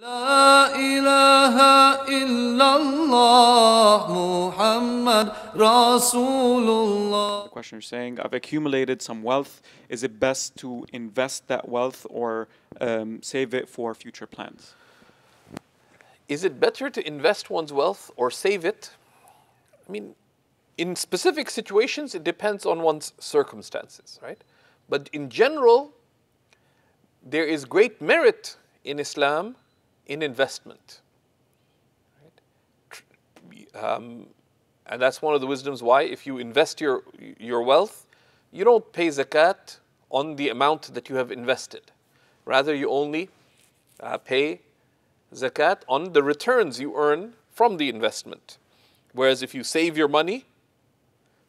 La ilaha illallah Muhammad Rasulullah. The question is saying, I've accumulated some wealth. Is it best to invest that wealth or save it for future plans? Is it better to invest one's wealth or save it? I mean, in specific situations, it depends on one's circumstances, right? But in general, there is great merit in Islam in investment. Right? And that's one of the wisdoms why if you invest your wealth, you don't pay zakat on the amount that you have invested. Rather, you only pay zakat on the returns you earn from the investment. Whereas if you save your money,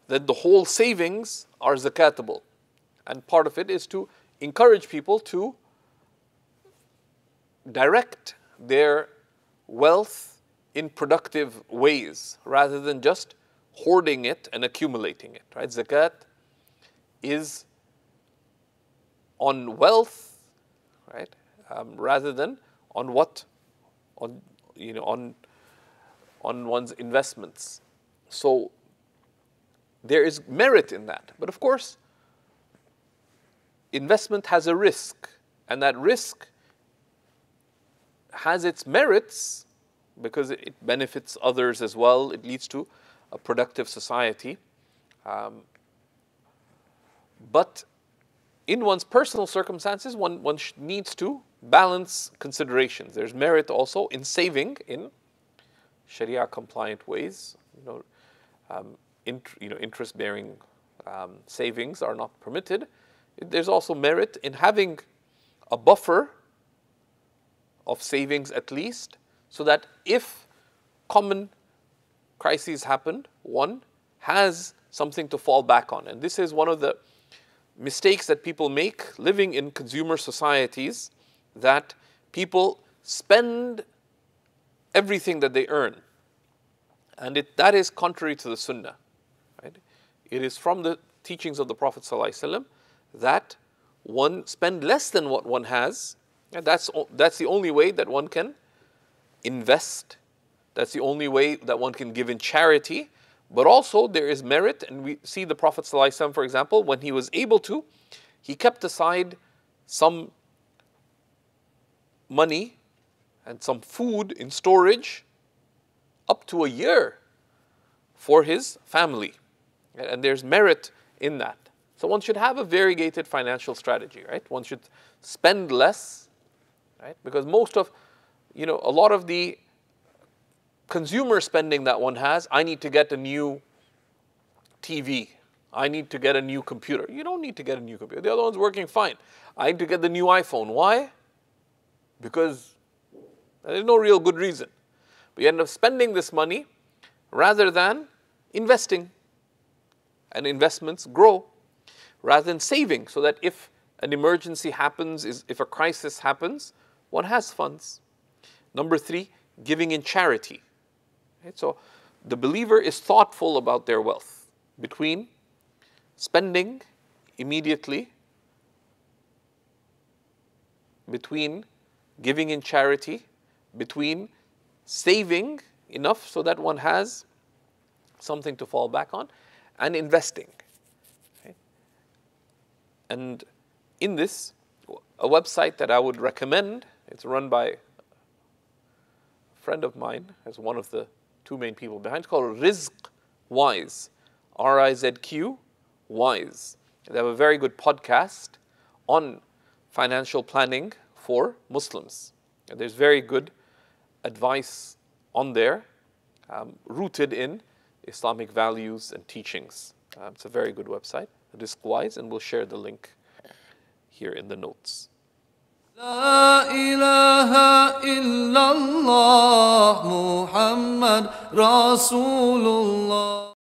then the whole savings are zakatable. And part of it is to encourage people to direct their wealth in productive ways rather than just hoarding it and accumulating it. Right? Zakat is on wealth, right? Rather than on one's investments. So there is merit in that. But of course, investment has a risk, and that risk has its merits because it benefits others as well. It leads to a productive society. But in one's personal circumstances, one needs to balance considerations. There's merit also in saving in Sharia-compliant ways. Interest-bearing savings are not permitted. There's also merit in having a buffer of savings at least, so that if common crises happen, one has something to fall back on. And this is one of the mistakes that people make living in consumer societies, that people spend everything that they earn. And that is contrary to the Sunnah. Right? It is from the teachings of the Prophet ﷺ that one spend less than what one has. And that's the only way that one can invest. That's the only way that one can give in charity. But also there is merit, and we see the Prophet ﷺ, for example, when he was able to, he kept aside some money and some food in storage up to a year for his family. And there's merit in that. So one should have a variegated financial strategy, right? One should spend less, right? Because a lot of the consumer spending that one has, I need to get a new TV. I need to get a new computer. You don't need to get a new computer. The other one's working fine. I need to get the new iPhone. Why? Because there's no real good reason. But you end up spending this money rather than investing. And investments grow rather than saving, so that if an emergency happens, if a crisis happens, one has funds. Number 3, giving in charity. Right? So the believer is thoughtful about their wealth between spending immediately, between giving in charity, between saving enough so that one has something to fall back on, and investing. Okay? And in this, a website that I would recommend, it's run by a friend of mine, as one of the 2 main people behind. It's called Rizq Wise, R-I-Z-Q Wise. They have a very good podcast on financial planning for Muslims. And there's very good advice on there, rooted in Islamic values and teachings. It's a very good website, Rizq Wise, and we'll share the link here in the notes. La ilaha illallah Muhammad Rasulullah.